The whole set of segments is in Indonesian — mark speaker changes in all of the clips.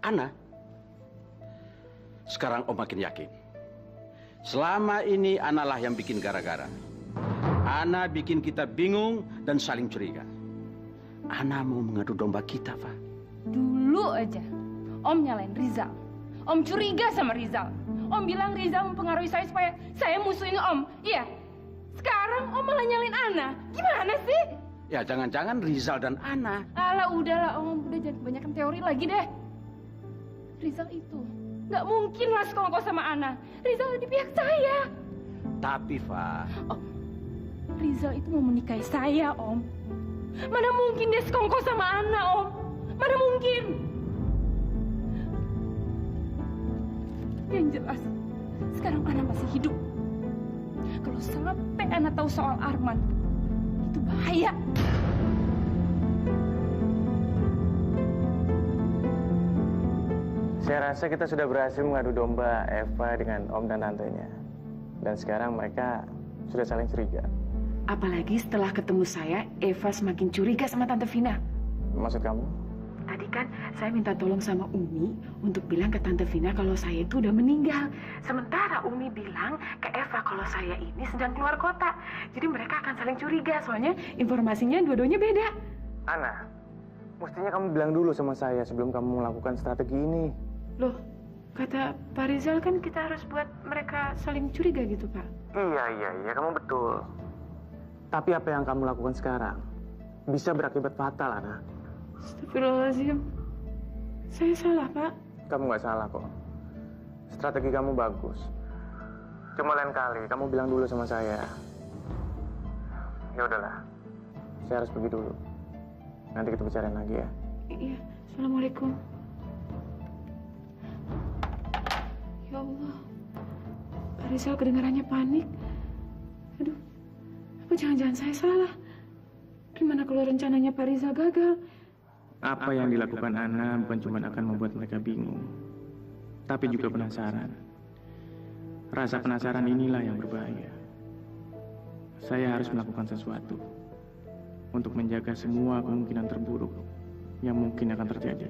Speaker 1: Ana. Sekarang Om makin yakin. Selama ini Ana lah yang bikin gara-gara. Ana bikin kita bingung dan saling curiga. Ana mau mengadu domba kita, Pak.
Speaker 2: Dulu aja, Om nyalain Rizal. Om curiga sama Rizal. Om bilang Rizal mempengaruhi saya supaya saya musuhin Om. Iya. Sekarang Om malah nyalain Ana. Gimana sih?
Speaker 1: Ya jangan-jangan Rizal dan Ana.
Speaker 2: Alah udahlah Om, udah jangan kebanyakan teori lagi deh. Rizal itu nggak mungkin lah sekongkol sama Ana. Rizal ada di pihak saya.
Speaker 1: Tapi, Pak.
Speaker 2: Om, Rizal itu mau menikahi saya, Om. Mana mungkin dia sekongkol sama Ana, Om? Mana mungkin? Yang jelas, sekarang Ana masih hidup. Kalau sampai Ana tahu soal Arman, itu bahaya.
Speaker 3: Saya rasa kita sudah berhasil mengadu domba Eva dengan Om dan tantenya. Dan sekarang mereka sudah saling curiga.
Speaker 4: Apalagi setelah ketemu saya, Eva semakin curiga sama Tante Vina.
Speaker 3: Maksud kamu?
Speaker 4: Tadi kan saya minta tolong sama Umi untuk bilang ke Tante Vina kalau saya itu udah meninggal. Sementara Umi bilang ke Eva kalau saya ini sedang keluar kota. Jadi mereka akan saling curiga, soalnya informasinya dua-duanya beda.
Speaker 3: Ana, mestinya kamu bilang dulu sama saya sebelum kamu melakukan strategi ini.
Speaker 4: Loh, kata Pak Rizal kan kita harus buat mereka saling curiga gitu, Pak.
Speaker 3: Iya, kamu betul. Tapi apa yang kamu lakukan sekarang bisa berakibat fatal, Ana.
Speaker 4: Astagfirullahaladzim. Saya salah, Pak.
Speaker 3: Kamu nggak salah kok. Strategi kamu bagus. Cuma lain kali kamu bilang dulu sama saya. Ya udahlah, saya harus pergi dulu. Nanti kita bicarain lagi ya.
Speaker 4: Iya, Assalamualaikum. Ya Allah, Pak Rizal kedengarannya panik. Aduh, apa jangan-jangan saya salah? Gimana kalau rencananya Pak Rizal gagal?
Speaker 3: Apa yang dilakukan Ana bukan cuma akan membuat mereka bingung, tapi juga penasaran. Rasa penasaran inilah yang berbahaya. Saya harus melakukan sesuatu untuk menjaga semua kemungkinan terburuk yang mungkin akan terjadi.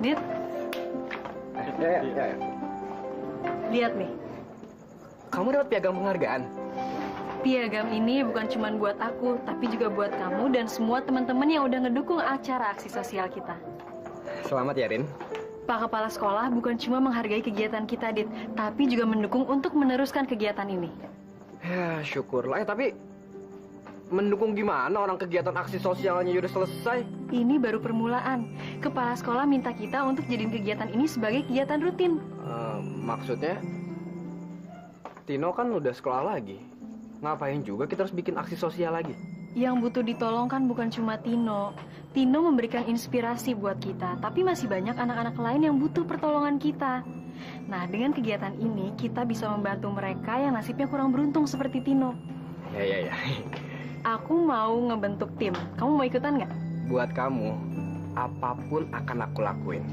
Speaker 5: Dit,
Speaker 3: Ya.
Speaker 5: lihat nih.
Speaker 6: Kamu dapat piagam penghargaan?
Speaker 5: Piagam ini bukan cuma buat aku, tapi juga buat kamu dan semua teman-teman yang udah ngedukung acara aksi sosial kita.
Speaker 6: Selamat ya, Rin.
Speaker 5: Pak Kepala Sekolah bukan cuma menghargai kegiatan kita, Dit, tapi juga mendukung untuk meneruskan kegiatan ini.
Speaker 6: Ya, syukurlah. Tapi mendukung gimana orang kegiatan aksi sosialnya udah selesai?
Speaker 5: Ini baru permulaan. Kepala sekolah minta kita untuk jadiin kegiatan ini sebagai kegiatan rutin.
Speaker 6: Maksudnya, Tino kan udah sekolah lagi. Ngapain juga kita harus bikin aksi sosial lagi?
Speaker 5: Yang butuh ditolong kan bukan cuma Tino. Tino memberikan inspirasi buat kita, tapi masih banyak anak-anak lain yang butuh pertolongan kita. Nah, dengan kegiatan ini, kita bisa membantu mereka yang nasibnya kurang beruntung seperti Tino.
Speaker 6: Ya.
Speaker 5: Aku mau ngebentuk tim. Kamu mau ikutan nggak?
Speaker 6: Buat kamu, apapun akan aku lakuin.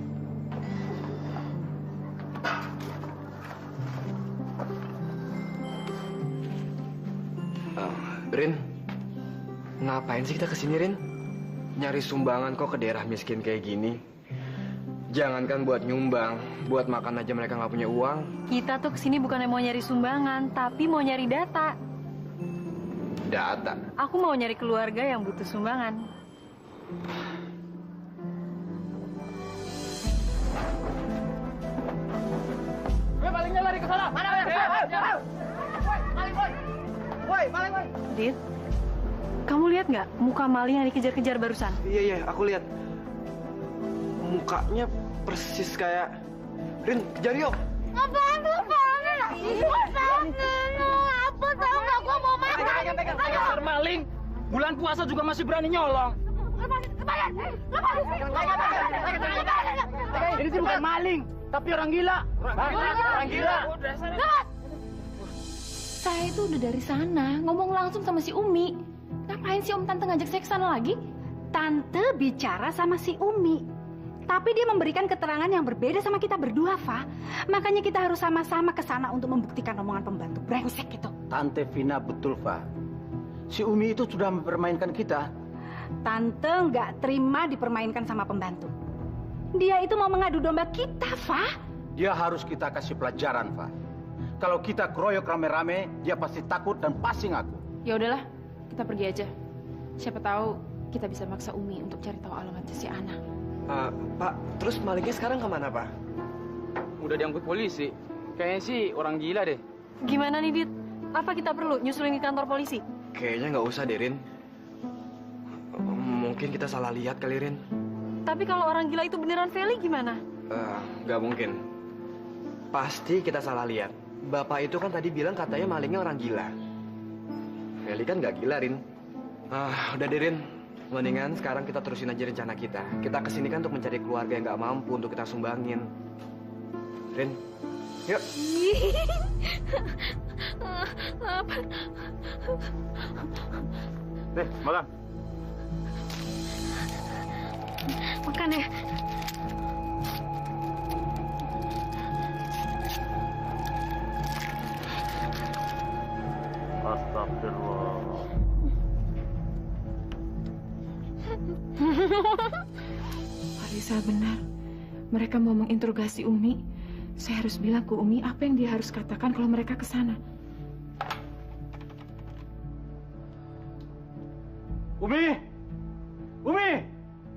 Speaker 6: Rin, ngapain sih kita kesini, Rin? Nyari sumbangan kok ke daerah miskin kayak gini? Jangankan buat nyumbang, buat makan aja mereka nggak punya uang.
Speaker 5: Kita tuh kesini bukan mau nyari sumbangan, tapi mau nyari data.
Speaker 6: Data?
Speaker 5: Aku mau nyari keluarga yang butuh sumbangan.
Speaker 7: Malingnya lari ke sana. Mana? Maling, boy. Woi, maling, boy.
Speaker 5: Dit, kamu lihat nggak muka maling yang dikejar-kejar barusan?
Speaker 6: Iya, aku lihat. Mukanya persis kayak Rin, kejar yuk.
Speaker 7: Apaan? Apa tahu nggak? Gua mau makan.
Speaker 3: Dasar maling. Bulan puasa juga masih berani nyolong.
Speaker 7: Lepas.
Speaker 3: Ini sih bukan maling, tapi orang gila. Orang gila.
Speaker 2: Saya itu udah dari sana, ngomong langsung sama si Umi. Ngapain sih Om Tante ngajak saya ke sana lagi?
Speaker 8: Tante bicara sama si Umi. Tapi dia memberikan keterangan yang berbeda sama kita berdua, Fa. Makanya kita harus sama-sama ke sana untuk membuktikan omongan pembantu brengsek itu.
Speaker 1: Tante Vina betul, Fa. Si Umi itu sudah mempermainkan kita.
Speaker 8: Tante nggak terima dipermainkan sama pembantu. Dia itu mau mengadu domba kita, Fa.
Speaker 1: Dia harus kita kasih pelajaran, Fa. Kalau kita keroyok rame-rame, dia pasti takut dan pasti ngaku.
Speaker 2: Ya udahlah, kita pergi aja. Siapa tahu kita bisa maksa Umi untuk cari tahu alamatnya si Ana.
Speaker 6: Pak, terus malingnya sekarang kemana, Pak?
Speaker 3: Udah diangkut polisi. Kayaknya sih orang gila deh.
Speaker 5: Gimana nih, Dit? Apa kita perlu nyusulin di kantor polisi?
Speaker 6: Kayaknya nggak usah deh, Rin. Mungkin kita salah lihat kali, Rin.
Speaker 5: Tapi kalau orang gila itu beneran Feli gimana?
Speaker 6: Nggak mungkin. Pasti kita salah lihat. Bapak itu kan tadi bilang katanya malingnya orang gila. Feli kan nggak gila, Rin. Udah deh, Rin. Mendingan sekarang kita terusin aja rencana kita. Kita kesini kan untuk mencari keluarga yang nggak mampu untuk kita sumbangin. Rin, yuk.
Speaker 3: Makan.
Speaker 5: Makan ya.
Speaker 3: Astagfirullah.
Speaker 4: Farisa benar. Mereka mau menginterogasi Umi. Saya harus bilang ke Umi apa yang dia harus katakan kalau mereka ke sana.
Speaker 1: Umi! Umi!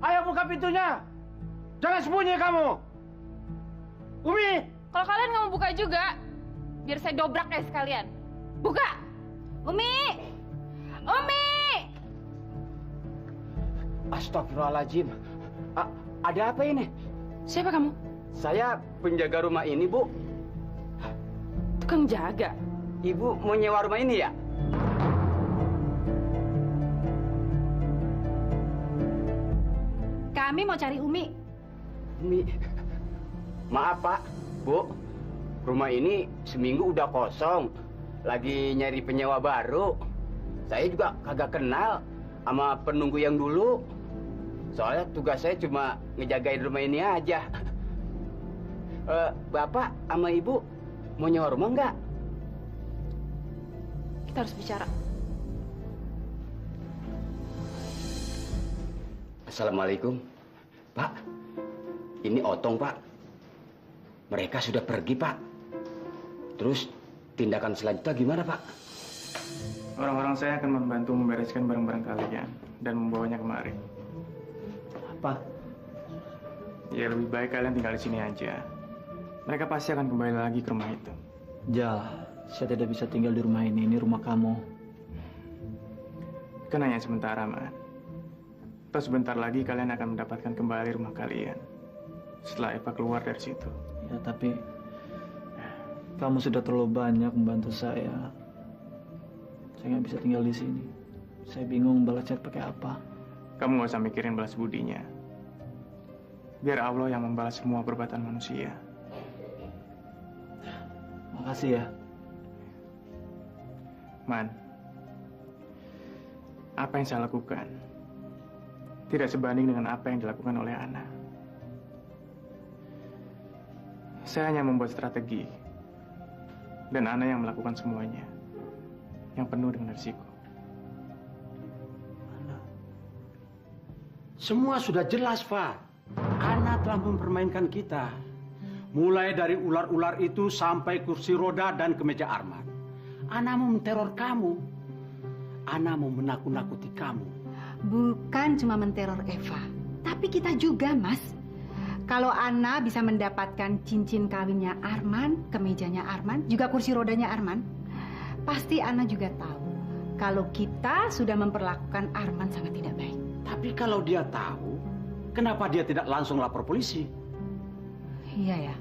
Speaker 1: Ayo buka pintunya! Jangan sembunyi kamu! Umi!
Speaker 2: Kalau kalian nggak mau buka juga, biar saya dobrak ya sekalian. Buka! Umi! Umi!
Speaker 1: Astagfirullahaladzim. Ada apa ini?
Speaker 2: Siapa kamu?
Speaker 9: Saya penjaga rumah ini, Bu.
Speaker 2: Tukang jaga.
Speaker 9: Ibu mau nyewa rumah ini ya?
Speaker 8: Kami mau cari Umi.
Speaker 9: Umi. Maaf, Pak. Bu. Rumah ini seminggu udah kosong. Lagi nyari penyewa baru. Saya juga kagak kenal sama penunggu yang dulu. Soalnya tugas saya cuma ngejagain rumah ini aja. Bapak sama Ibu mau nyewa rumah nggak?
Speaker 2: Kita harus bicara.
Speaker 9: Assalamualaikum. Pak, ini Otong, Pak. Mereka sudah pergi, Pak. Terus tindakan selanjutnya gimana, Pak?
Speaker 3: Orang-orang saya akan membantu membereskan barang-barang kalian dan membawanya kemari.
Speaker 10: Apa?
Speaker 3: Ya lebih baik kalian tinggal di sini aja. Mereka pasti akan kembali lagi ke rumah itu.
Speaker 10: Ja, saya tidak bisa tinggal di rumah ini rumah kamu.
Speaker 3: Kan hanya sementara, Man. Terus sebentar lagi kalian akan mendapatkan kembali rumah kalian. Setelah Eva keluar dari situ.
Speaker 10: Ya, tapi kamu sudah terlalu banyak membantu saya. Saya nggak bisa tinggal di sini. Saya bingung balas chat pakai apa.
Speaker 3: Kamu nggak usah mikirin balas budinya. Biar Allah yang membalas semua perbuatan manusia.
Speaker 10: Makasih ya.
Speaker 3: Man, apa yang saya lakukan tidak sebanding dengan apa yang dilakukan oleh Ana. Saya hanya membuat strategi, dan Ana yang melakukan semuanya, yang penuh dengan risiko.
Speaker 1: Semua sudah jelas, Fa. Ana telah mempermainkan kita. Mulai dari ular-ular itu sampai kursi roda dan kemeja Arman. Ana mau menteror kamu. Ana mau menakut-nakuti kamu.
Speaker 8: Bukan cuma menteror Eva, tapi kita juga, Mas. Kalau Ana bisa mendapatkan cincin kawinnya Arman, kemejanya Arman, juga kursi rodanya Arman, pasti Ana juga tahu kalau kita sudah memperlakukan Arman sangat tidak baik.
Speaker 1: Tapi kalau dia tahu, kenapa dia tidak langsung lapor polisi?
Speaker 8: Iya ya.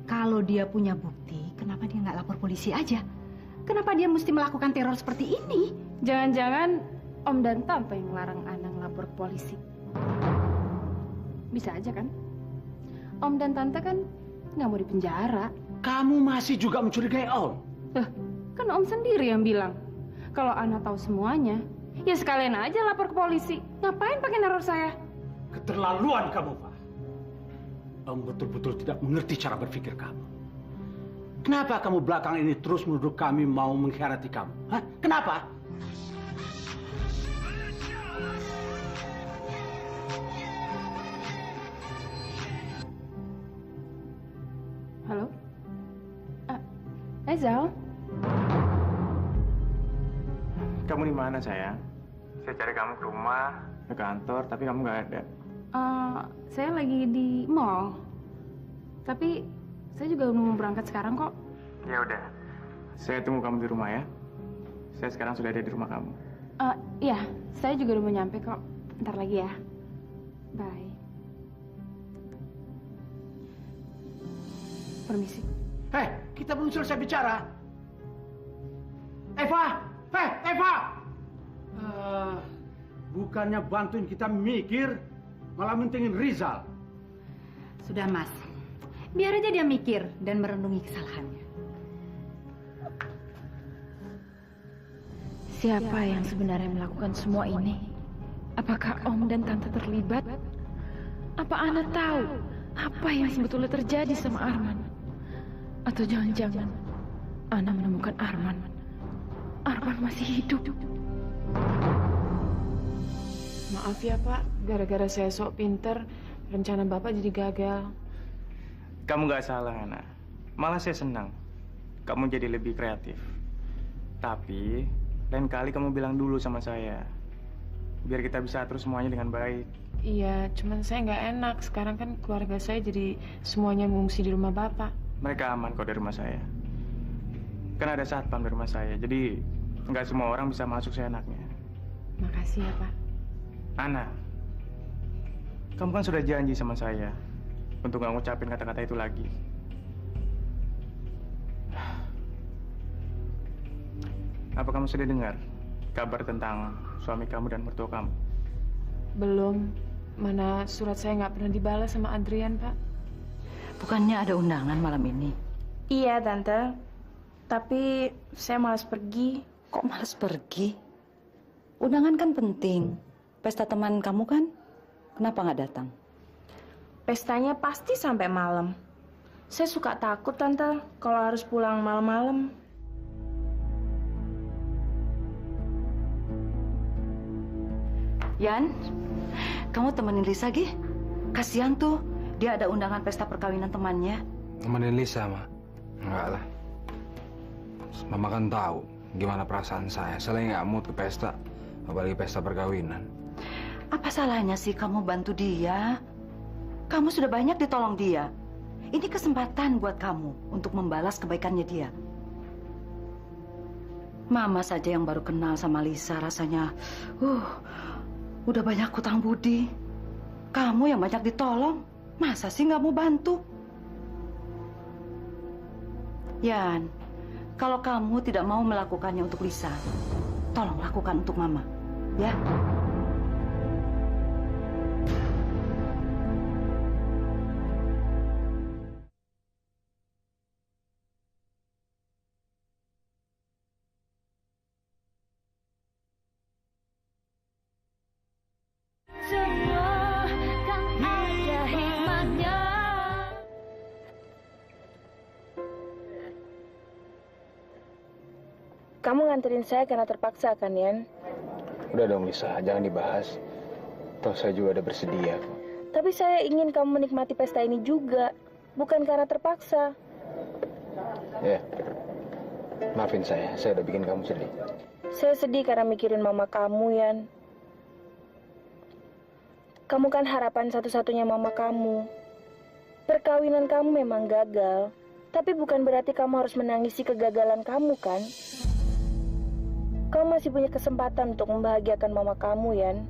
Speaker 8: Kalau dia punya bukti, kenapa dia nggak lapor polisi aja? Kenapa dia mesti melakukan teror seperti ini?
Speaker 2: Jangan-jangan Om dan Tante yang larang Ana ngelapor polisi. Bisa aja kan? Om dan Tante kan nggak mau dipenjara.
Speaker 1: Kamu masih juga mencurigai Om?
Speaker 2: Kan Om sendiri yang bilang kalau Ana tahu semuanya, ya sekalian aja lapor ke polisi. Ngapain pakai neror saya?
Speaker 1: Keterlaluan kamu, Pak. Om betul-betul tidak mengerti cara berpikir kamu. Kenapa kamu belakang ini terus menuduh kami mau mengkhianati kamu? Hah? Kenapa?
Speaker 2: Halo? Zal?
Speaker 3: Kamu di mana, sayang? Saya cari kamu ke rumah, ke kantor, tapi kamu nggak ada.
Speaker 2: Saya lagi di mall. Tapi saya juga udah mau berangkat sekarang kok.
Speaker 3: Ya udah. Saya tunggu kamu di rumah ya. Saya sekarang sudah ada di rumah kamu.
Speaker 2: Iya, saya juga udah mau nyampe kok. Ntar lagi ya. Bye. Permisi.
Speaker 1: Hei, kita belum selesai bicara. Eva! Eva! Bukannya bantuin kita mikir, malah mentingin Rizal.
Speaker 8: Sudah, Mas. Biar aja dia mikir dan merenungi kesalahannya.
Speaker 4: Siapa yang sebenarnya melakukan semua ini? Apakah Om dan Tante terlibat? Apa Ana tahu apa yang sebetulnya terjadi sama Arman? Atau jangan-jangan Ana menemukan Arman? Arman masih hidup. Maaf ya Pak, gara-gara saya sok pinter, rencana Bapak jadi gagal.
Speaker 3: Kamu nggak salah, Ana. Malah saya senang. Kamu jadi lebih kreatif. Tapi, lain kali kamu bilang dulu sama saya. Biar kita bisa atur semuanya dengan baik.
Speaker 4: Iya, cuman saya nggak enak. Sekarang kan keluarga saya jadi semuanya mengungsi di rumah Bapak.
Speaker 3: Mereka aman kok di rumah saya. Kan ada satpam di rumah saya, jadi nggak semua orang bisa masuk seenaknya.
Speaker 4: Makasih ya, Pak.
Speaker 3: Ana, kamu kan sudah janji sama saya untuk nggak ngucapin kata-kata itu lagi. Apa kamu sudah dengar kabar tentang suami kamu dan mertua kamu?
Speaker 4: Belum. Mana surat saya nggak pernah dibalas sama Adrian, Pak.
Speaker 11: Bukannya ada undangan malam ini?
Speaker 2: Iya, Tante. Tapi saya malas pergi.
Speaker 11: Kok malas pergi? Undangan kan penting. Pesta teman kamu kan? Kenapa nggak datang?
Speaker 2: Pestanya pasti sampai malam. Saya suka takut, Tante, kalau harus pulang malam-malam.
Speaker 11: Yan, kamu temenin Lisa, Gi. Kasihan tuh, dia ada undangan pesta perkawinan temannya.
Speaker 6: Temenin Lisa, Ma? Enggak lah. Mama kan tahu gimana perasaan saya. Saya nggak mood ke pesta, apalagi pesta perkawinan.
Speaker 11: Apa salahnya sih kamu bantu dia? Kamu sudah banyak ditolong dia. Ini kesempatan buat kamu untuk membalas kebaikannya dia. Mama saja yang baru kenal sama Lisa rasanya, udah banyak hutang budi. Kamu yang banyak ditolong, masa sih nggak mau bantu? Yan, kalau kamu tidak mau melakukannya untuk Lisa, tolong lakukan untuk Mama. Ya.
Speaker 2: Kamu nganterin saya karena terpaksa kan, Yan?
Speaker 3: Udah dong Lisa, jangan dibahas. Toh saya juga udah bersedia kok.
Speaker 2: Tapi saya ingin kamu menikmati pesta ini juga, bukan karena terpaksa.
Speaker 3: Ya, maafin saya udah bikin kamu sedih.
Speaker 2: Saya sedih karena mikirin mama kamu, Yan. Kamu kan harapan satu-satunya mama kamu. Perkawinan kamu memang gagal, tapi bukan berarti kamu harus menangisi kegagalan kamu, kan? Kamu masih punya kesempatan untuk membahagiakan mama kamu, Yan.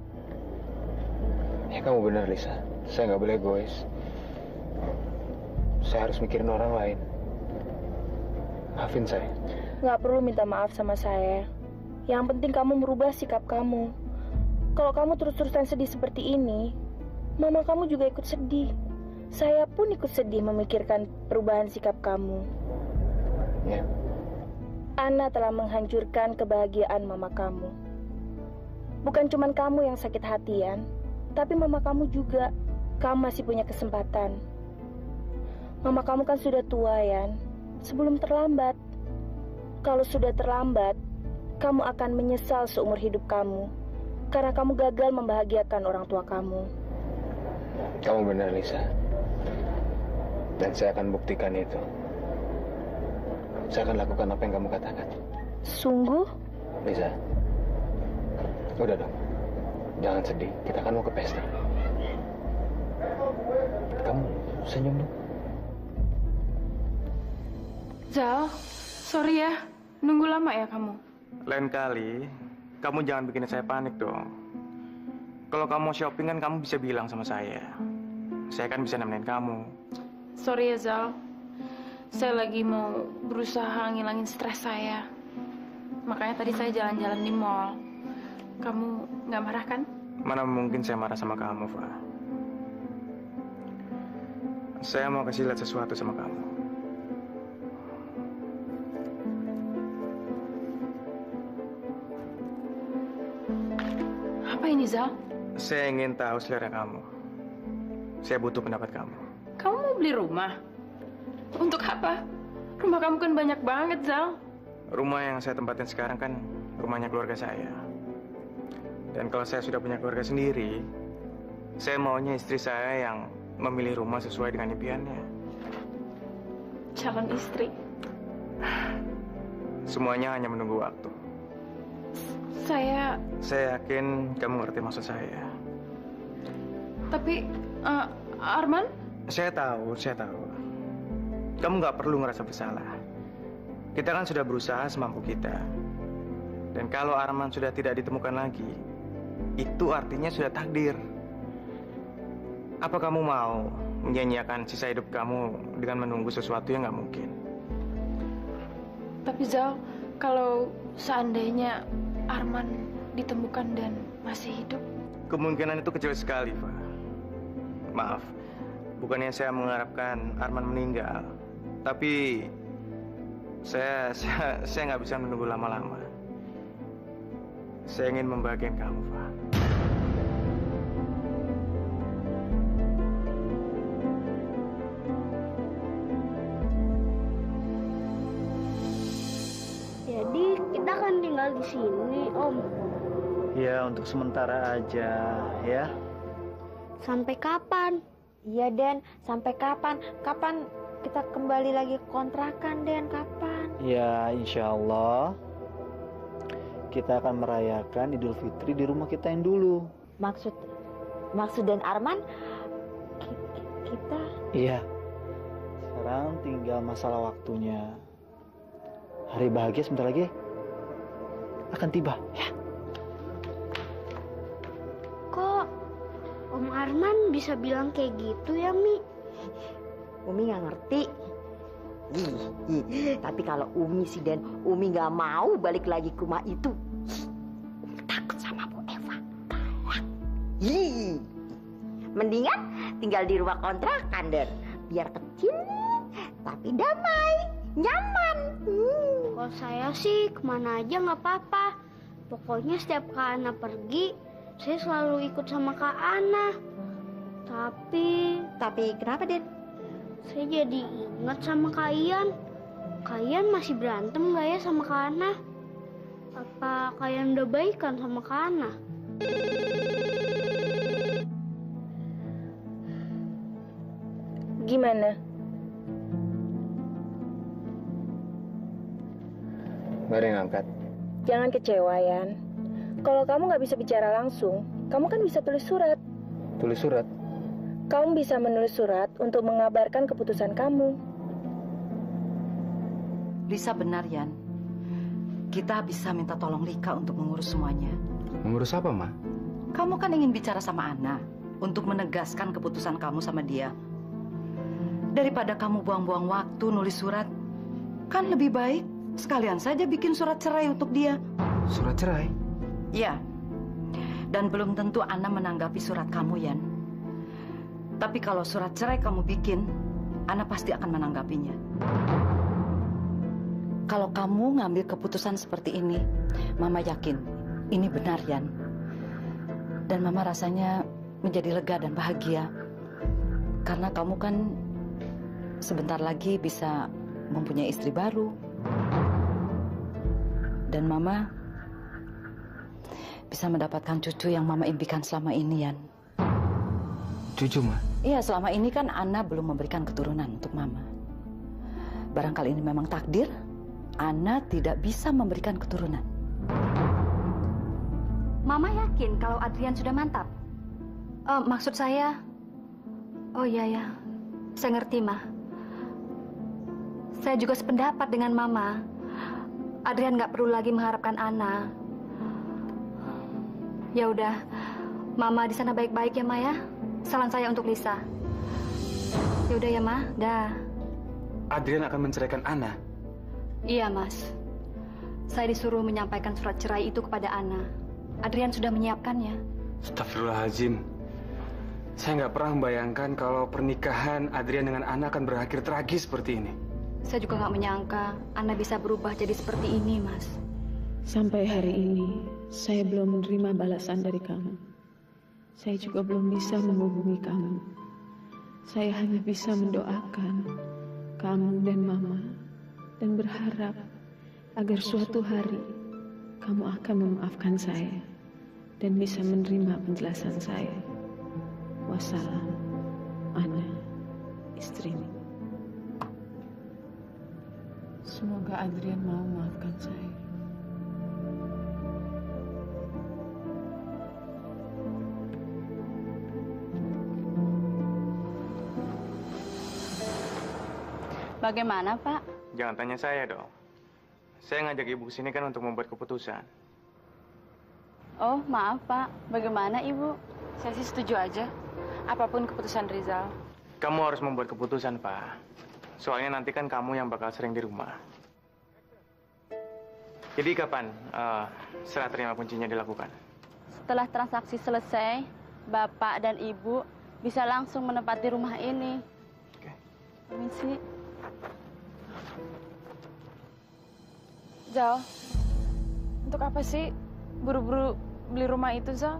Speaker 3: Ya kamu benar Lisa, saya nggak boleh egois. Saya harus mikirin orang lain. Maafin saya.
Speaker 2: Nggak perlu minta maaf sama saya. Yang penting kamu merubah sikap kamu. Kalau kamu terus-terusan sedih seperti ini, mama kamu juga ikut sedih. Saya pun ikut sedih memikirkan perubahan sikap kamu.
Speaker 3: Ya.
Speaker 2: Ana telah menghancurkan kebahagiaan mama kamu. Bukan cuma kamu yang sakit hati, Yan, tapi mama kamu juga. Kamu masih punya kesempatan. Mama kamu kan sudah tua, Yan. Sebelum terlambat. Kalau sudah terlambat, kamu akan menyesal seumur hidup kamu. Karena kamu gagal membahagiakan orang tua kamu.
Speaker 3: Kamu benar Lisa. Dan saya akan buktikan itu. Saya akan lakukan apa yang kamu katakan.
Speaker 2: Sungguh?
Speaker 3: Lisa, udah dong. Jangan sedih, kita kan mau ke pesta. Kamu senyum dong.
Speaker 2: Zal, sorry ya. Nunggu lama ya kamu?
Speaker 3: Lain kali, kamu jangan bikin saya panik dong. Kalau kamu shopping kan kamu bisa bilang sama saya. Saya kan bisa nemenin kamu.
Speaker 2: Sorry ya, Zal. Saya lagi mau berusaha ngilangin stres saya. Makanya tadi saya jalan-jalan di mall. Kamu nggak marah kan?
Speaker 3: Mana mungkin saya marah sama kamu, Fa. Saya mau kasih lihat sesuatu sama kamu.
Speaker 2: Apa ini, Zal?
Speaker 3: Saya ingin tahu selera kamu. Saya butuh pendapat kamu.
Speaker 2: Kamu mau beli rumah? Untuk apa? Rumah kamu kan banyak banget, Zal.
Speaker 3: Rumah yang saya tempatin sekarang kan rumahnya keluarga saya. Dan kalau saya sudah punya keluarga sendiri, saya maunya istri saya yang memilih rumah sesuai dengan impiannya.
Speaker 2: Calon istri.
Speaker 3: Semuanya hanya menunggu waktu.
Speaker 2: Saya
Speaker 3: yakin kamu ngerti maksud saya.
Speaker 2: Tapi, Arman?
Speaker 3: Saya tahu. Kamu nggak perlu ngerasa bersalah. Kita kan sudah berusaha semampu kita. Dan kalau Arman sudah tidak ditemukan lagi, itu artinya sudah takdir. Apa kamu mau menyanyiakan sisa hidup kamu dengan menunggu sesuatu yang nggak mungkin?
Speaker 2: Tapi Zal, kalau seandainya Arman ditemukan dan masih hidup?
Speaker 3: Kemungkinan itu kecil sekali, Pak. Maaf, bukannya saya mengharapkan Arman meninggal. Tapi saya nggak bisa menunggu lama-lama. Saya ingin membahagiakan kamu, Pak.
Speaker 12: Jadi kita akan tinggal di sini, Om.
Speaker 10: Ya, untuk sementara aja, ya.
Speaker 12: Sampai kapan? Iya, Den. Sampai kapan? Kapan kita kembali lagi ke kontrakan, Den? Kapan?
Speaker 10: Ya, insya Allah kita akan merayakan Idul Fitri di rumah kita yang dulu.
Speaker 12: Maksud Dan Arman kita?
Speaker 10: Iya. Sekarang tinggal masalah waktunya. Hari bahagia sebentar lagi akan tiba, ya.
Speaker 12: Kok Om Arman bisa bilang kayak gitu ya, Mi?
Speaker 11: Umi nggak ngerti. Tapi kalau Umi sih, Dan, Umi nggak mau balik lagi ke rumah itu. Umi takut sama Bu Eva.
Speaker 13: Hi. Mendingan tinggal di rumah kontrakan, Den. Biar kecil, tapi damai, nyaman.
Speaker 12: Kalau saya sih kemana aja nggak apa-apa. Pokoknya setiap Kak Ana pergi, saya selalu ikut sama Kak Ana.
Speaker 13: Tapi kenapa, Den?
Speaker 12: Saya jadi ingat sama Kak Ian. Kak Ian masih berantem nggak ya sama Kak Ana? Apa Kak Ian udah baikan sama Kak Ana?
Speaker 2: Gimana?
Speaker 6: Gak ada yang angkat.
Speaker 2: Jangan kecewa, Yan. Kalau kamu nggak bisa bicara langsung, kamu kan bisa tulis surat.
Speaker 6: Tulis surat?
Speaker 2: Kamu bisa menulis surat untuk mengabarkan keputusan kamu.
Speaker 11: Lisa benar, Yan. Kita bisa minta tolong Lika untuk mengurus semuanya.
Speaker 6: Mengurus apa, Ma?
Speaker 11: Kamu kan ingin bicara sama Ana untuk menegaskan keputusan kamu sama dia. Daripada kamu buang-buang waktu nulis surat, kan lebih baik sekalian saja bikin surat cerai untuk dia.
Speaker 6: Surat cerai?
Speaker 11: Iya. Dan belum tentu Ana menanggapi surat kamu, Yan. Tapi kalau surat cerai kamu bikin, Ana pasti akan menanggapinya. Kalau kamu ngambil keputusan seperti ini, Mama yakin ini benar, Yan. Dan Mama rasanya menjadi lega dan bahagia. Karena kamu kan sebentar lagi bisa mempunyai istri baru. Dan Mama bisa mendapatkan cucu yang Mama impikan selama ini, Yan.
Speaker 6: Cucu, Ma?
Speaker 11: Iya, selama ini kan Ana belum memberikan keturunan untuk Mama. Barangkali ini memang takdir, Ana tidak bisa memberikan keturunan.
Speaker 5: Mama yakin kalau Adrian sudah mantap? Maksud saya... Oh iya ya, saya ngerti, Ma. Saya juga sependapat dengan Mama. Adrian nggak perlu lagi mengharapkan Ana. Ya udah, Mama di sana baik-baik ya, Ma ya. Salam saya untuk Lisa. Ya udah ya, Ma. Dah.
Speaker 3: Adrian akan menceraikan Ana.
Speaker 5: Iya, Mas. Saya disuruh menyampaikan surat cerai itu kepada Ana. Adrian sudah menyiapkannya.
Speaker 3: Astagfirullahaladzim. Saya nggak pernah membayangkan kalau pernikahan Adrian dengan Ana akan berakhir tragis seperti ini.
Speaker 5: Saya juga nggak menyangka Ana bisa berubah jadi seperti ini, Mas.
Speaker 4: Sampai hari ini, saya belum menerima balasan dari kamu. Saya juga belum bisa menghubungi kamu. Saya hanya bisa mendoakan kamu dan Mama, dan berharap agar suatu hari kamu akan memaafkan saya dan bisa menerima penjelasan saya. Wassalam, Ana, istrimu. Semoga Adrian mau memaafkan saya.
Speaker 14: Bagaimana, Pak?
Speaker 3: Jangan tanya saya dong. Saya ngajak ibu sini kan untuk membuat keputusan.
Speaker 14: Oh, maaf, Pak. Bagaimana, Ibu?
Speaker 2: Saya sih setuju aja. Apapun keputusan Rizal.
Speaker 3: Kamu harus membuat keputusan, Pak. Soalnya nanti kan kamu yang bakal sering di rumah. Jadi kapan serah terima kuncinya dilakukan?
Speaker 14: Setelah transaksi selesai, Bapak dan Ibu bisa langsung menempati rumah ini.
Speaker 3: Oke.
Speaker 14: Permisi.
Speaker 2: Zal, untuk apa sih buru-buru beli rumah itu, Zal?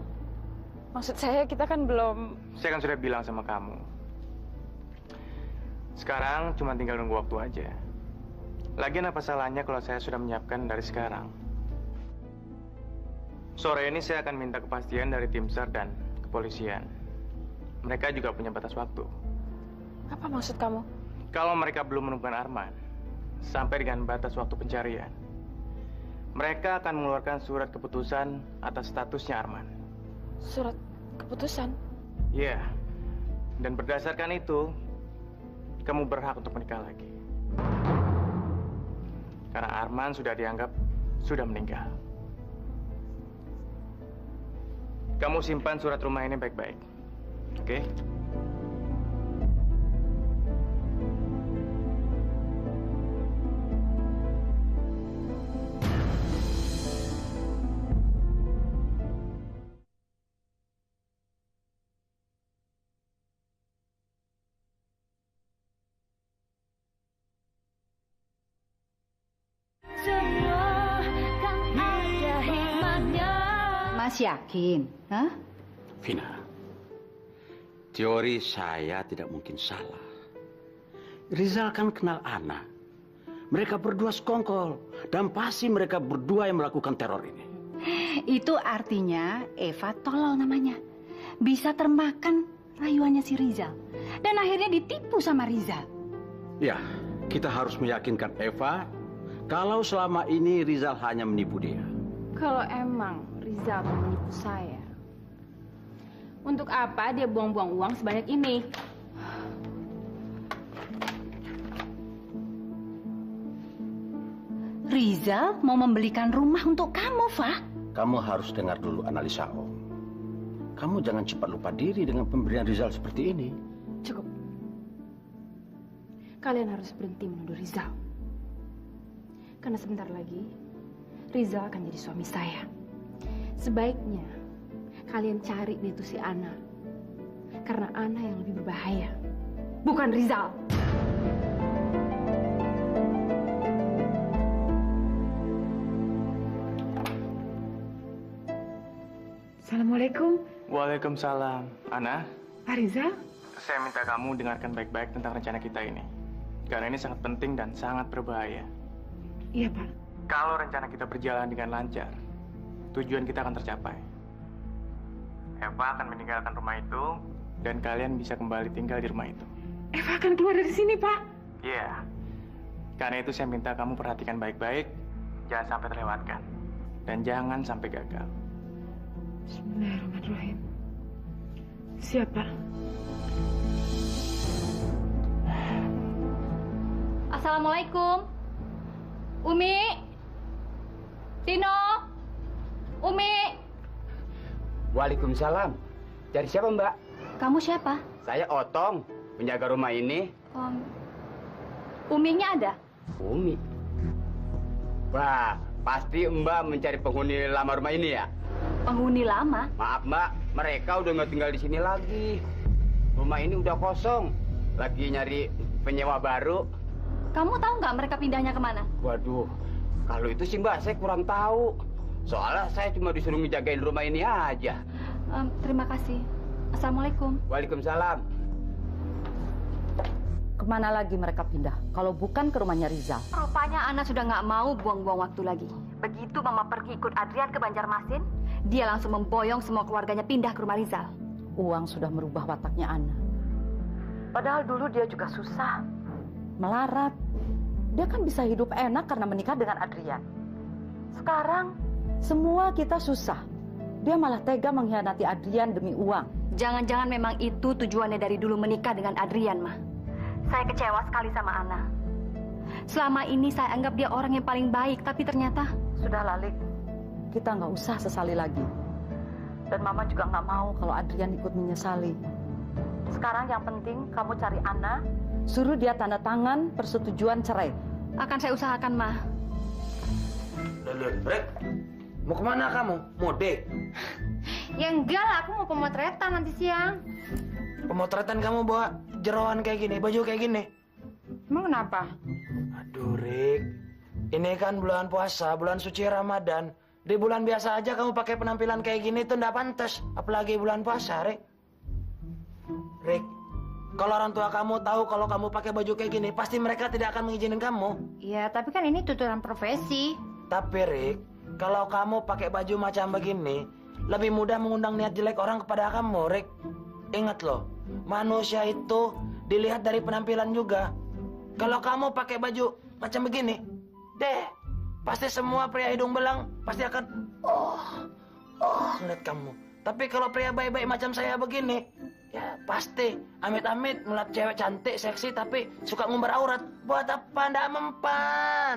Speaker 2: Maksud saya kita kan belum...
Speaker 3: Saya kan sudah bilang sama kamu. Sekarang cuma tinggal nunggu waktu aja. Lagian apa salahnya kalau saya sudah menyiapkan dari sekarang? Sore ini saya akan minta kepastian dari tim SAR dan kepolisian. Mereka juga punya batas waktu.
Speaker 2: Apa maksud kamu?
Speaker 3: Kalau mereka belum menemukan Arman, sampai dengan batas waktu pencarian, mereka akan mengeluarkan surat keputusan atas statusnya Arman.
Speaker 2: Surat keputusan?
Speaker 3: Iya. Dan berdasarkan itu, kamu berhak untuk menikah lagi. Karena Arman sudah dianggap sudah meninggal. Kamu simpan surat rumah ini baik-baik. Oke?
Speaker 8: Mas yakin? Hah?
Speaker 1: Vina, teori saya tidak mungkin salah. Rizal kan kenal Ana. Mereka berdua sekongkol. Dan pasti mereka berdua yang melakukan teror ini.
Speaker 8: Itu artinya Eva tolol namanya. Bisa termakan rayuannya si Rizal. Dan akhirnya ditipu sama Rizal.
Speaker 1: Ya, kita harus meyakinkan Eva kalau selama ini Rizal hanya menipu dia.
Speaker 2: Kalau emang Rizal mau menipu saya, untuk apa dia buang-buang uang sebanyak ini?
Speaker 8: Rizal mau membelikan rumah untuk kamu, Fah.
Speaker 1: Kamu harus dengar dulu analisa Om. Kamu jangan cepat lupa diri dengan pemberian Rizal seperti ini.
Speaker 2: Cukup. Kalian harus berhenti menuduh Rizal. Karena sebentar lagi, Rizal akan jadi suami saya. Sebaiknya, kalian cari itu si Ana. Karena Ana yang lebih berbahaya. Bukan Rizal.
Speaker 4: Assalamualaikum.
Speaker 3: Waalaikumsalam. Ana,
Speaker 4: Pak Rizal?
Speaker 3: saya minta kamu dengarkan baik-baik tentang rencana kita ini. Karena ini sangat penting dan sangat berbahaya.
Speaker 4: Iya, Pak.
Speaker 3: Kalau rencana kita berjalan dengan lancar, tujuan kita akan tercapai. Eva akan meninggalkan rumah itu, dan kalian bisa kembali tinggal di rumah itu.
Speaker 4: Eva akan keluar dari sini, Pak.
Speaker 3: Iya. Karena itu saya minta kamu perhatikan baik-baik, jangan sampai terlewatkan. Dan jangan sampai gagal.
Speaker 4: Bismillahirrahmanirrahim. Siapa?
Speaker 5: Assalamualaikum. Umi. Tino. Umi.
Speaker 9: Waalaikumsalam. Dari siapa, Mbak?
Speaker 5: Kamu siapa?
Speaker 9: Saya Otong, penjaga rumah ini.
Speaker 5: Uminya ada?
Speaker 9: Umi. Wah, pasti Mbak mencari penghuni lama rumah ini ya?
Speaker 5: Penghuni lama?
Speaker 9: Maaf, Mbak. Mereka udah nggak tinggal di sini lagi. Rumah ini udah kosong. Lagi nyari penyewa baru.
Speaker 5: Kamu tahu nggak mereka pindahnya kemana?
Speaker 9: Waduh, kalau itu sih Mbak, saya kurang tahu. Soalnya saya cuma disuruh ngejagain rumah ini aja.
Speaker 5: Terima kasih. Assalamualaikum.
Speaker 9: Waalaikumsalam.
Speaker 11: Kemana lagi mereka pindah? Kalau bukan ke rumahnya Rizal.
Speaker 5: Rupanya Ana sudah nggak mau buang-buang waktu lagi. Begitu Mama pergi ikut Adrian ke Banjarmasin, dia langsung memboyong semua keluarganya pindah ke rumah Rizal.
Speaker 11: Uang sudah merubah wataknya Ana. Padahal dulu dia juga susah. Melarat. Dia kan bisa hidup enak karena menikah dengan Adrian. Sekarang, semua kita susah. Dia malah tega mengkhianati Adrian demi uang.
Speaker 5: Jangan-jangan memang itu tujuannya dari dulu menikah dengan Adrian, Ma. Saya kecewa sekali sama Ana. Selama ini saya anggap dia orang yang paling baik, tapi ternyata...
Speaker 11: Sudah, Lalik. Kita nggak usah sesali lagi. Dan Mama juga nggak mau kalau Adrian ikut menyesali. Sekarang yang penting kamu cari Ana, suruh dia tanda tangan persetujuan cerai.
Speaker 5: Akan saya usahakan, Ma.
Speaker 6: Rek, mau kemana kamu? Mudik?
Speaker 5: Ya enggak lah, aku mau pemotretan nanti siang.
Speaker 6: Pemotretan kamu bawa jeroan kayak gini, baju kayak gini?
Speaker 2: Emang kenapa?
Speaker 6: Aduh, Rik. Ini kan bulan puasa, bulan suci Ramadan. Di bulan biasa aja kamu pakai penampilan kayak gini tuh nggak pantas. Apalagi bulan puasa, Rik. Rik, kalau orang tua kamu tahu kalau kamu pakai baju kayak gini, pasti mereka tidak akan mengizinkan kamu.
Speaker 2: Iya, tapi kan ini tuntutan profesi.
Speaker 6: Tapi, Rik, kalau kamu pakai baju macam begini, lebih mudah mengundang niat jelek orang kepada kamu, Rik. Ingat loh, manusia itu dilihat dari penampilan juga. Kalau kamu pakai baju macam begini, deh, pasti semua pria hidung belang pasti akan ngeliat kamu. Tapi kalau pria baik-baik macam saya begini, ya pasti amit-amit melihat cewek cantik, seksi, tapi suka ngumbar aurat. Buat apa ndak mempan?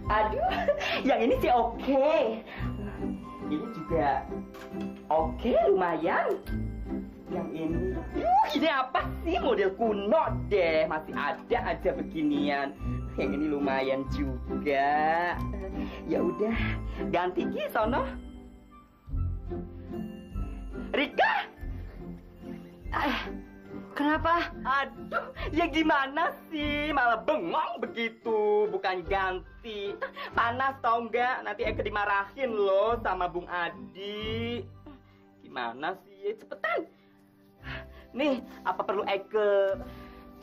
Speaker 13: Aduh, yang ini sih oke. Ini juga oke, lumayan. Yang ini apa sih, model kuno deh. Masih ada aja beginian. Yang ini lumayan juga. Ya udah, ganti Ki sono. Rika.
Speaker 5: Kenapa?
Speaker 13: Aduh, ya gimana sih? Malah bengong begitu. bukan ganti. Panas tau nggak? Nanti Eke dimarahin loh sama Bung Adi. Gimana sih? Cepetan. Nih, apa perlu Eke?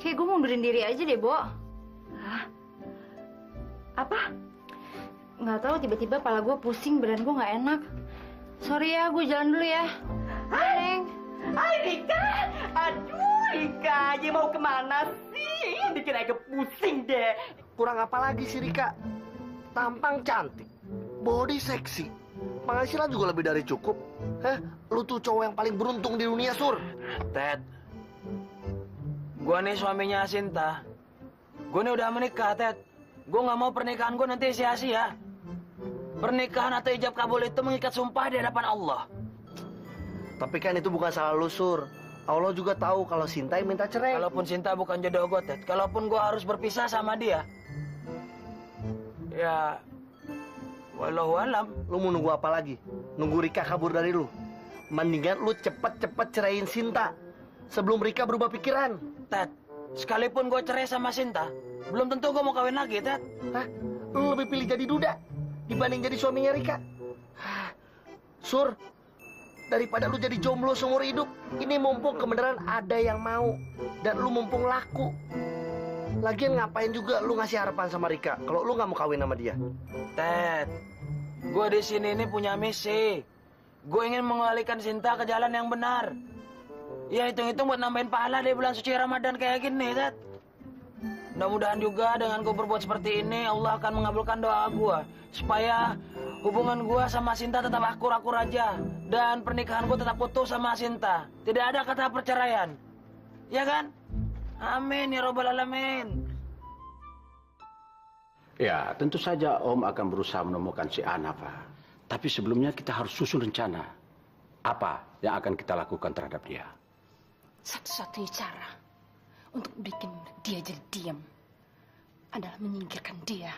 Speaker 5: Kayak gue mau berendiri aja deh, Bo.
Speaker 2: Hah? Apa? Nggak tahu, tiba-tiba kepala gue pusing, badan gue nggak enak. Sorry ya, gue jalan dulu ya. Neng.
Speaker 13: Hai Rika, aduh Rika, dia mau kemana sih? Bikin Eke pusing deh.
Speaker 7: Kurang apa lagi sih Rika? Tampang cantik, body seksi, penghasilan juga lebih dari cukup. Lu tuh cowok yang paling beruntung di dunia, Sur.
Speaker 15: Ted, gua nih suaminya Sinta. Gua nih udah menikah, Ted. Gua nggak mau pernikahan gua nanti sia-sia. Pernikahan atau ijab kabul itu mengikat sumpah di hadapan Allah.
Speaker 7: Tapi kan itu bukan salah lu, Sur. Allah juga tahu kalau Sinta yang minta cerai.
Speaker 15: Kalaupun Sinta bukan jodoh gue, Ted. Kalaupun gue harus berpisah sama dia. Ya, walau alam.
Speaker 7: Lu mau nunggu apa lagi? Nunggu Rika kabur dari lu? Mendingan lu cepet-cepet ceraiin Sinta sebelum Rika berubah pikiran.
Speaker 15: Ted, sekalipun gue cerai sama Sinta, belum tentu gue mau kawin lagi, Ted.
Speaker 7: Hah? Lu lebih pilih jadi duda dibanding jadi suaminya Rika? Sur, daripada lu jadi jomblo seumur hidup, ini mumpung kebenaran ada yang mau dan lu mumpung laku. Lagian ngapain juga lu ngasih harapan sama Rika kalau lu nggak mau kawin sama dia?
Speaker 15: Ted, gue di sini ini punya misi. Gue ingin mengalihkan Sinta ke jalan yang benar. Ya hitung-hitung buat nambahin pahala di bulan suci Ramadan kayak gini, Ted. Mudah-mudahan juga dengan gue berbuat seperti ini, Allah akan mengabulkan doa gue supaya hubungan gue sama Sinta tetap akur-akur aja dan pernikahan gue tetap putus sama Sinta. Tidak ada kata perceraian, ya kan? Amin ya robbal alamin.
Speaker 1: Ya, tentu saja Om akan berusaha menemukan si Ana, Pak. Tapi sebelumnya kita harus susun rencana. Apa yang akan kita lakukan terhadap dia?
Speaker 2: Satu-satunya cara untuk bikin dia jadi diam adalah menyingkirkan dia.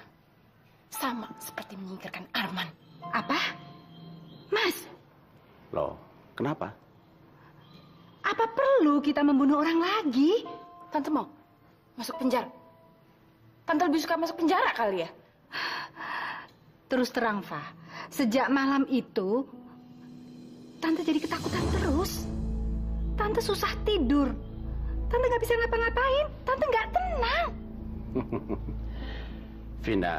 Speaker 2: Sama seperti menyingkirkan Arman.
Speaker 8: Apa? Mas?
Speaker 1: Loh, kenapa?
Speaker 8: Apa perlu kita membunuh orang lagi?
Speaker 2: Tante mau masuk penjara? Tante lebih suka masuk penjara kali ya?
Speaker 8: Terus terang, Fa. Sejak malam itu, Tante jadi ketakutan terus. Tante susah tidur. Tante nggak bisa ngapa-ngapain. Tante nggak tenang.
Speaker 1: Vina,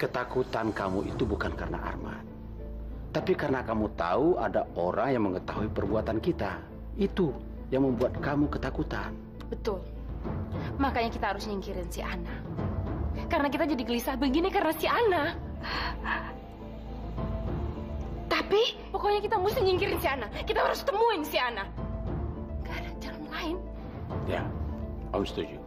Speaker 1: ketakutan kamu itu bukan karena Arman. Tapi karena kamu tahu ada orang yang mengetahui perbuatan kita. Itu yang membuat kamu ketakutan.
Speaker 2: Betul. Makanya kita harus nyingkirin si Ana. Karena kita jadi gelisah begini karena si Ana. Tapi pokoknya kita mesti nyingkirin si Ana. Kita harus temuin si Ana. Gak ada jalan lain.
Speaker 1: Ya, Om setuju.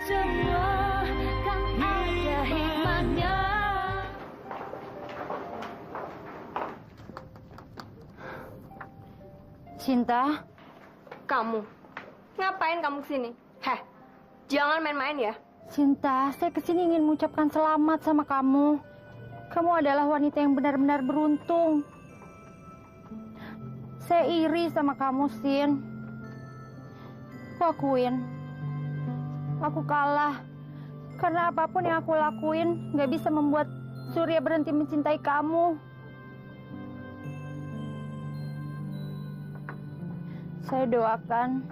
Speaker 16: Semua kan ada hikmahnya.
Speaker 5: Sinta, kamu ngapain kamu kesini? Heh, jangan main-main ya. Sinta, saya kesini ingin mengucapkan selamat sama kamu. Kamu adalah wanita yang benar-benar beruntung. Saya iri sama kamu, Sin. Aku akuin. Aku kalah. Karena apapun yang aku lakuin, gak bisa membuat Surya berhenti mencintai kamu. Saya doakan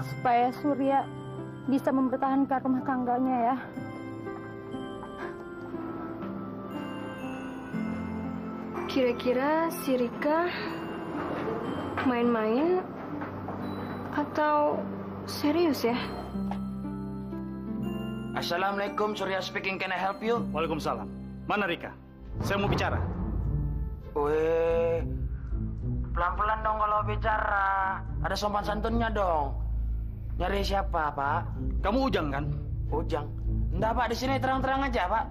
Speaker 5: supaya Surya bisa mempertahankan rumah tangganya ya. Kira-kira si Rika main-main atau serius ya?
Speaker 15: Assalamualaikum, Surya speaking, can I help you?
Speaker 3: Waalaikumsalam. Mana Rika? Saya mau bicara.
Speaker 15: Weh, pelan-pelan dong kalau bicara. Ada sopan santunnya dong. Nyari siapa, Pak?
Speaker 3: Kamu Ujang kan?
Speaker 15: Ujang. Enggak, Pak, di sini terang-terang aja, Pak.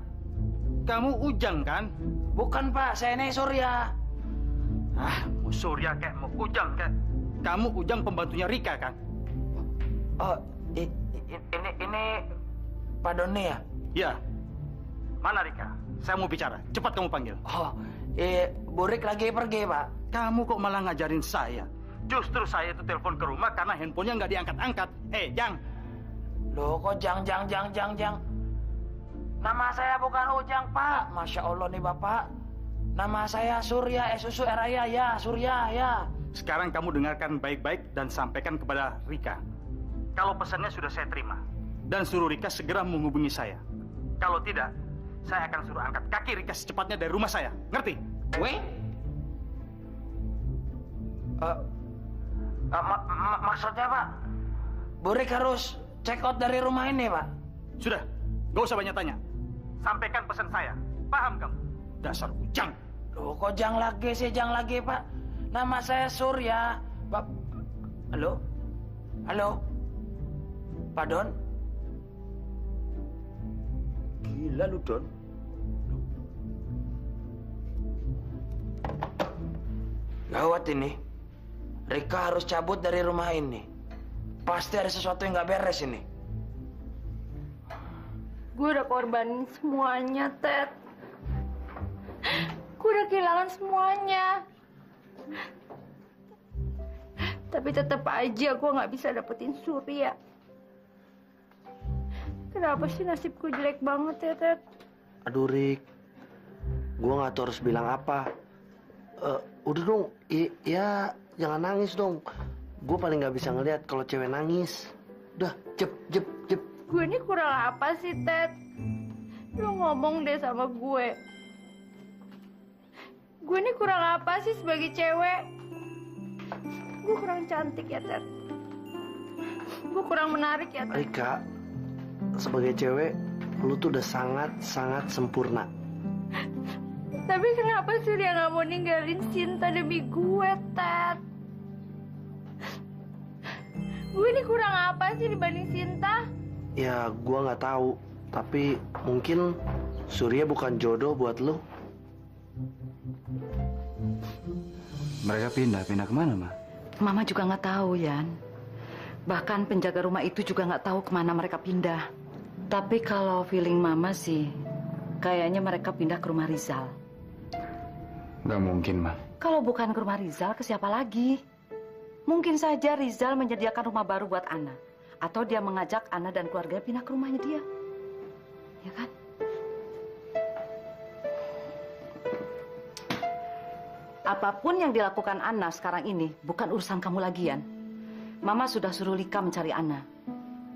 Speaker 3: Kamu Ujang kan?
Speaker 15: Bukan, Pak, saya ini Surya.
Speaker 3: Ah, mau Surya kek, mau Ujang kek.
Speaker 1: Kamu Ujang pembantunya Rika kan?
Speaker 15: Oh, ini Pak Doni ya?
Speaker 1: Iya. Mana Rika? Saya mau bicara. Cepat kamu panggil.
Speaker 15: Oh, Burik lagi pergi, Pak.
Speaker 1: Kamu kok malah ngajarin saya? Justru saya itu telepon ke rumah karena handphonenya nggak diangkat-angkat. Jang.
Speaker 15: Loh, kok Jang. Nama saya bukan Ujang, Pak. Masya Allah nih, Bapak. Nama saya Surya, Susu Raya, ya, Surya, ya.
Speaker 1: Sekarang kamu dengarkan baik-baik dan sampaikan kepada Rika. Kalau pesannya sudah saya terima. Dan suruh Rika segera menghubungi saya. Kalau tidak, saya akan suruh angkat kaki Rika secepatnya dari rumah saya. Ngerti?
Speaker 15: Weh? Maksudnya, Pak? Burik harus check out dari rumah ini, Pak.
Speaker 1: Sudah, gak usah banyak tanya. Sampaikan pesan saya. Paham kamu? Dasar Ujang.
Speaker 15: Loh, kok Jang lagi, Pak? Nama saya Surya. Pak. Halo? Pak Don? Gila lu, Don. Gawat ini. Rika harus cabut dari rumah ini. Pasti ada sesuatu yang nggak beres ini.
Speaker 2: Gue udah korbanin semuanya, Ted. Gue udah kehilangan semuanya. Tapi tetap aja gue nggak bisa dapetin Surya. Kenapa sih nasibku jelek banget ya, Ted?
Speaker 7: Aduh, Rik. Gue nggak tahu harus bilang apa. Udah dong, ya jangan nangis dong. Gue paling nggak bisa ngeliat kalau cewek nangis. Udah, jep.
Speaker 2: Gue ini kurang apa sih, Ted? Lu ngomong deh sama gue. Gue ini kurang apa sih sebagai cewek? Gue kurang cantik ya, Ted? Gue kurang menarik ya, Ted?
Speaker 7: Rika, sebagai cewek, lu tuh udah sangat sempurna.
Speaker 2: Tapi kenapa sih dia nggak mau ninggalin Sinta demi gue, Ted? Gue ini kurang apa sih dibanding Sinta?
Speaker 7: Ya, gue nggak tahu. Tapi mungkin Surya bukan jodoh buat lu.
Speaker 9: Mereka pindah kemana, Ma?
Speaker 11: Mama juga nggak tahu, Yan. Bahkan penjaga rumah itu juga nggak tahu kemana mereka pindah. Tapi kalau feeling Mama sih, kayaknya mereka pindah ke rumah Rizal.
Speaker 9: Nggak mungkin, Ma.
Speaker 11: Kalau bukan ke rumah Rizal, ke siapa lagi? Mungkin saja Rizal menyediakan rumah baru buat Ana. Atau dia mengajak Ana dan keluarganya pindah ke rumahnya dia. Ya kan? Apapun yang dilakukan Ana sekarang ini bukan urusan kamu lagi, Yan. Mama sudah suruh Lika mencari Ana.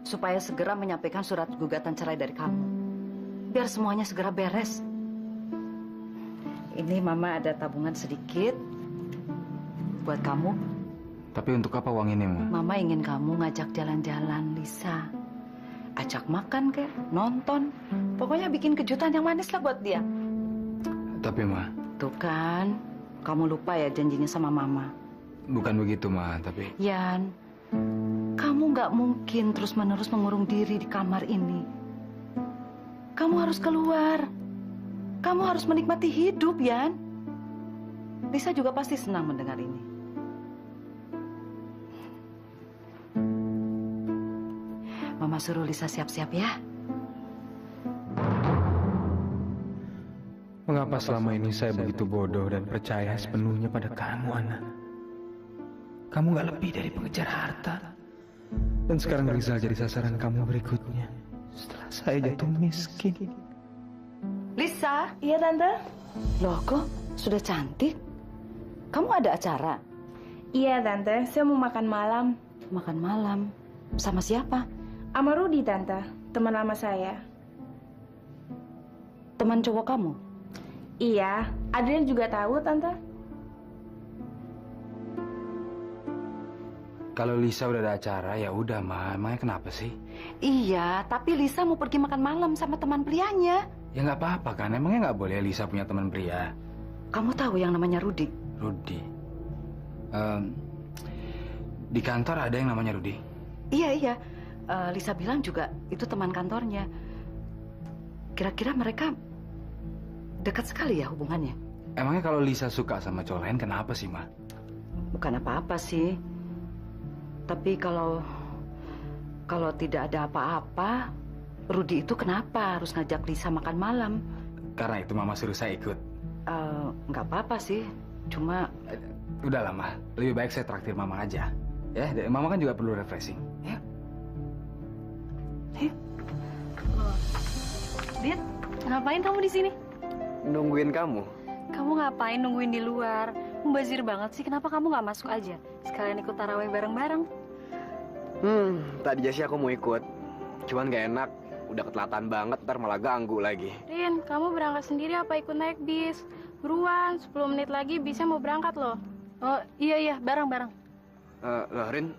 Speaker 11: Supaya segera menyampaikan surat gugatan cerai dari kamu. Biar semuanya segera beres. Ini Mama ada tabungan sedikit buat kamu.
Speaker 9: Tapi untuk apa uang ini, Ma?
Speaker 11: Mama ingin kamu ngajak jalan-jalan, Lisa. Ajak makan kek, nonton. Pokoknya bikin kejutan yang manis lah buat dia.
Speaker 9: Tapi, Ma...
Speaker 11: Tuh kan, kamu lupa ya janjinya sama Mama.
Speaker 9: Bukan begitu, Ma, tapi...
Speaker 11: Yan, kamu nggak mungkin terus-menerus mengurung diri di kamar ini. Kamu harus keluar. Kamu harus menikmati hidup, Yan. Lisa juga pasti senang mendengar ini. Mama suruh Lisa siap-siap ya.
Speaker 3: Mengapa selama ini saya begitu bodoh dan percaya sepenuhnya pada kamu, Ana? Kamu gak lebih dari pengejar harta. Dan sekarang Rizal jadi sasaran kamu berikutnya. Setelah saya jatuh miskin.
Speaker 11: Lisa?
Speaker 2: Iya, Tante?
Speaker 11: Loh, kok sudah cantik? Kamu ada acara?
Speaker 2: Iya, Tante. Saya mau makan malam.
Speaker 11: Makan malam? Sama siapa?
Speaker 2: Sama Rudi, Tante. Teman lama saya.
Speaker 11: Teman cowok kamu?
Speaker 2: Iya. Adrian juga tahu, Tante.
Speaker 9: Kalau Lisa udah ada acara, ya udah, Ma. Emangnya kenapa sih?
Speaker 11: Iya, tapi Lisa mau pergi makan malam sama teman prianya.
Speaker 9: Ya nggak apa-apa kan. Emangnya nggak boleh Lisa punya teman pria?
Speaker 11: Kamu tahu yang namanya Rudi?
Speaker 9: Rudi. Di kantor ada yang namanya Rudi?
Speaker 11: Iya. Lisa bilang juga itu teman kantornya. Kira-kira mereka dekat sekali ya hubungannya?
Speaker 9: Emangnya kalau Lisa suka sama cowok lain, kenapa sih, Ma?
Speaker 11: Bukan apa-apa sih. Tapi kalau tidak ada apa-apa, Rudi itu kenapa harus ngajak Lisa makan malam?
Speaker 17: Karena itu Mama suruh saya ikut.
Speaker 11: Nggak apa-apa sih, cuma...
Speaker 17: Udah lama, lebih baik saya traktir Mama aja. Ya, Mama kan juga perlu refreshing. Ya.
Speaker 5: Dit, ngapain kamu di sini?
Speaker 6: Nungguin kamu.
Speaker 5: Kamu ngapain nungguin di luar? Mubazir banget sih, kenapa kamu nggak masuk aja? Sekalian ikut tarawih bareng-bareng.
Speaker 6: Tadinya sih aku mau ikut. Cuman gak enak, udah ketelatan banget, ntar malah ganggu lagi.
Speaker 14: Rin, kamu berangkat sendiri apa ikut naik bis? Buruan, 10 menit lagi bisnya mau berangkat loh.
Speaker 5: Oh iya, bareng-bareng.
Speaker 6: Loh Rin,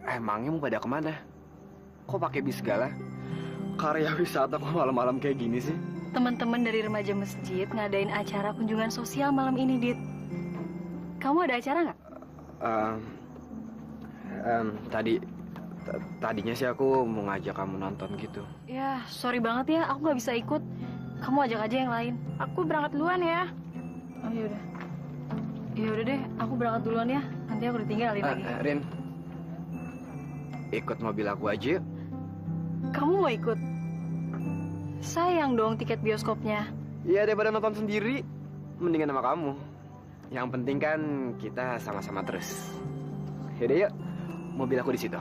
Speaker 6: emangnya mau pada kemana? Kok pakai bis segala? Karya wisata kok malam-malam kayak gini sih?
Speaker 5: Teman-teman dari remaja masjid ngadain acara kunjungan sosial malam ini, Dit. Kamu ada acara nggak?
Speaker 6: Tadinya sih aku mau ngajak kamu nonton gitu.
Speaker 5: Ya, sorry banget ya, aku nggak bisa ikut. Kamu ajak aja yang lain.
Speaker 14: Aku berangkat duluan ya.
Speaker 5: Oh yaudah. Yaudah deh, aku berangkat duluan ya. Nanti aku ditinggalin lagi.
Speaker 6: Rin, ikut mobil aku aja yuk.
Speaker 5: Kamu mau ikut? Sayang dong tiket bioskopnya.
Speaker 6: Iya, daripada nonton sendiri, mendingan sama kamu. Yang penting kan kita sama-sama terus. Yaudah yuk, mobil aku di situ.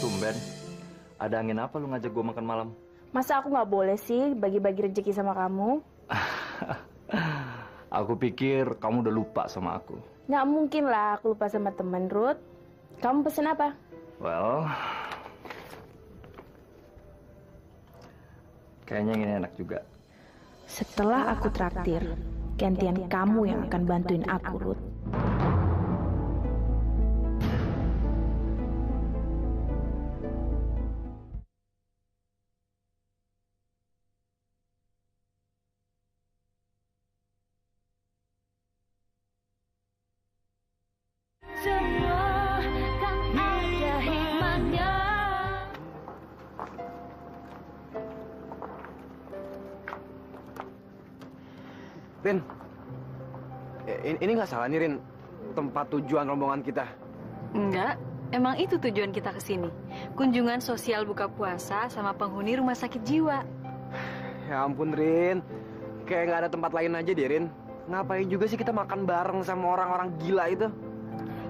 Speaker 18: Tumben, ada angin apa lu ngajak gua makan malam?
Speaker 14: Masa aku nggak boleh sih bagi-bagi rezeki sama kamu?
Speaker 18: Aku pikir kamu udah lupa sama aku.
Speaker 14: Nggak mungkin lah aku lupa sama temen, Ruth. Kamu pesen apa?
Speaker 18: Well, kayaknya ini enak juga.
Speaker 14: Setelah aku traktir, gantian kamu yang akan bantuin aku, Ruth.
Speaker 16: Semua kan ada hikmahnya.
Speaker 6: Rin, ini nggak salah nih Rin, tempat tujuan rombongan kita.
Speaker 5: Enggak, emang itu tujuan kita ke sini. Kunjungan sosial buka puasa sama penghuni rumah sakit jiwa.
Speaker 6: Ya ampun Rin, kayak nggak ada tempat lain aja deh Rin. Ngapain juga sih kita makan bareng sama orang-orang gila itu?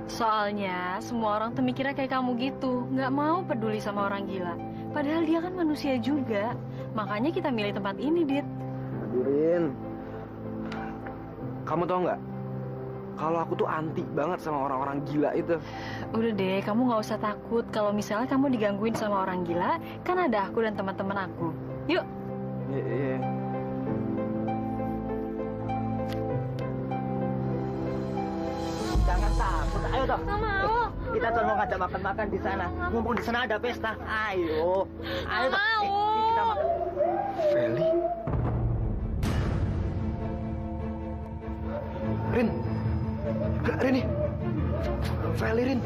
Speaker 5: Soalnya semua orang tuh mikirnya kayak kamu gitu, nggak mau peduli sama orang gila. Padahal dia kan manusia juga. Makanya kita milih tempat ini, Dit.
Speaker 6: Aduh Rin, kamu tau nggak? Kalau aku tuh anti banget sama orang-orang gila itu.
Speaker 5: Udah deh, kamu nggak usah takut. Kalau misalnya kamu digangguin sama orang gila, kan ada aku dan teman-teman aku. Yuk.
Speaker 6: Iya.
Speaker 13: Jangan takut, ayo dong.
Speaker 14: Nggak mau.
Speaker 13: Kita tolong ngajak makan-makan di sana. Mumpung di sana ada pesta. Ayo, ayo dong. Kita makan.
Speaker 6: Feli. Rin nih. Feli Rin.